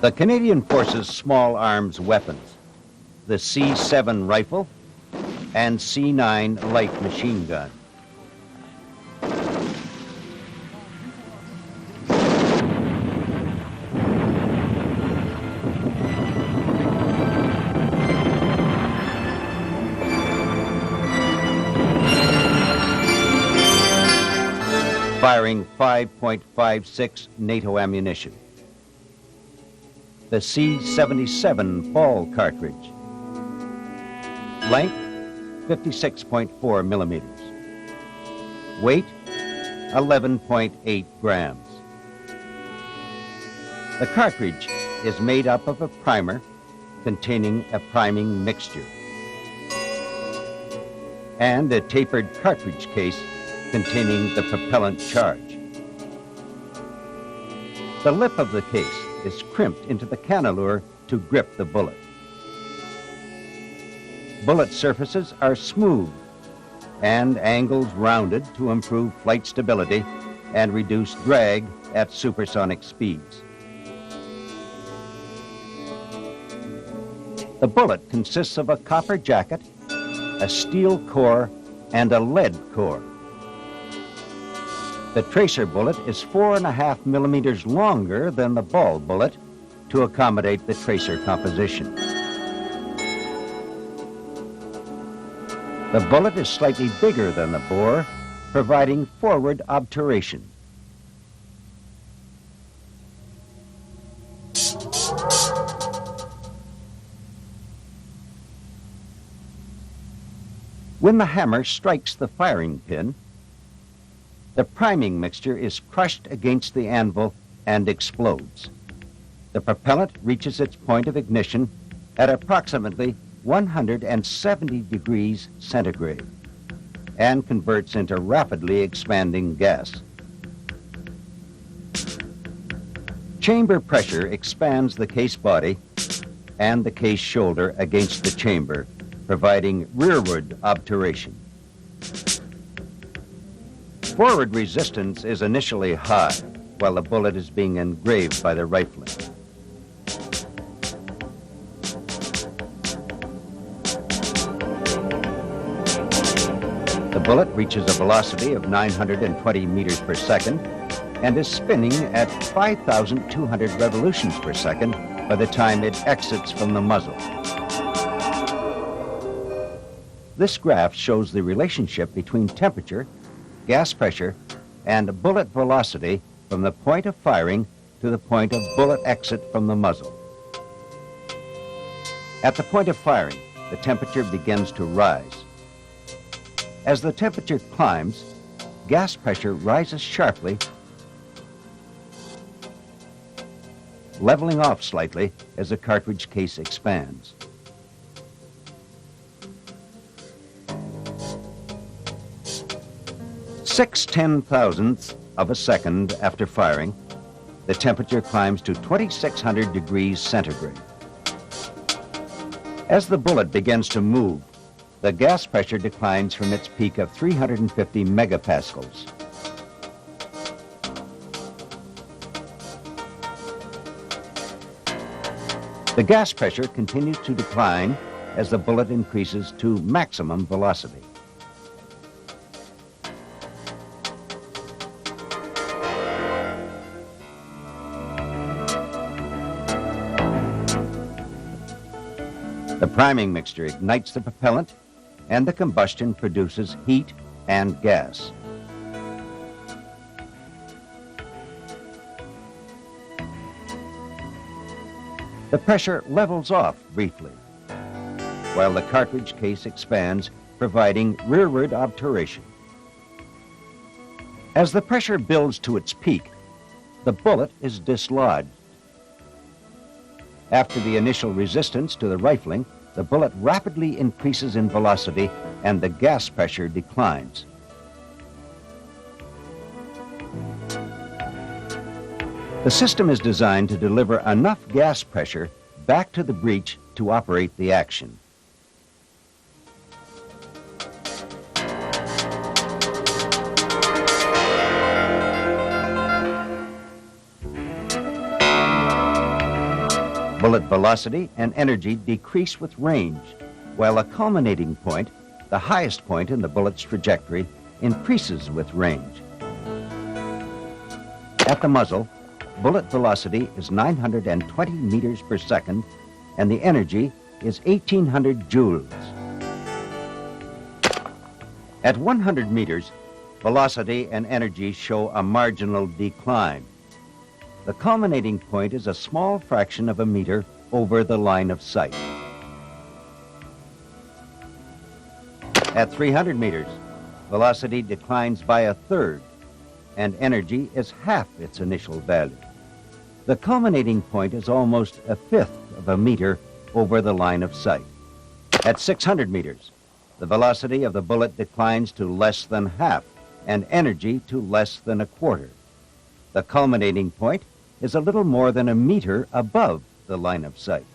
The Canadian Forces' small arms weapons, the C-7 rifle and C-9 light machine gun. Firing 5.56 NATO ammunition. The C-77 ball cartridge. Length, 56.4 millimeters. Weight, 11.8 grams. The cartridge is made up of a primer containing a priming mixture and a tapered cartridge case containing the propellant charge. The lip of the case is crimped into the cannelure to grip the bullet. Bullet surfaces are smooth and angles rounded to improve flight stability and reduce drag at supersonic speeds. The bullet consists of a copper jacket, a steel core, and a lead core. The tracer bullet is 4.5 millimeters longer than the ball bullet to accommodate the tracer composition. The bullet is slightly bigger than the bore, providing forward obturation. When the hammer strikes the firing pin, the priming mixture is crushed against the anvil and explodes. The propellant reaches its point of ignition at approximately 170 degrees centigrade and converts into rapidly expanding gas. Chamber pressure expands the case body and the case shoulder against the chamber, providing rearward obturation. Forward resistance is initially high while the bullet is being engraved by the rifling. The bullet reaches a velocity of 920 meters per second and is spinning at 5,200 revolutions per second by the time it exits from the muzzle. This graph shows the relationship between temperature, gas pressure, and bullet velocity from the point of firing to the point of bullet exit from the muzzle. At the point of firing, the temperature begins to rise. As the temperature climbs, gas pressure rises sharply, leveling off slightly as the cartridge case expands. Six ten-thousandths of a second after firing, the temperature climbs to 2,600 degrees centigrade. As the bullet begins to move, the gas pressure declines from its peak of 350 megapascals. The gas pressure continues to decline as the bullet increases to maximum velocity. The priming mixture ignites the propellant, and the combustion produces heat and gas. The pressure levels off briefly, while the cartridge case expands, providing rearward obturation. As the pressure builds to its peak, the bullet is dislodged. After the initial resistance to the rifling, the bullet rapidly increases in velocity and the gas pressure declines. The system is designed to deliver enough gas pressure back to the breech to operate the action. Bullet velocity and energy decrease with range, while a culminating point, the highest point in the bullet's trajectory, increases with range. At the muzzle, bullet velocity is 920 meters per second, and the energy is 1,800 joules. At 100 meters, velocity and energy show a marginal decline. The culminating point is a small fraction of a meter over the line of sight. At 300 meters, velocity declines by a third, and energy is half its initial value. The culminating point is almost a fifth of a meter over the line of sight. At 600 meters, the velocity of the bullet declines to less than half, and energy to less than a quarter. The culminating point is a little more than a meter above the line of sight.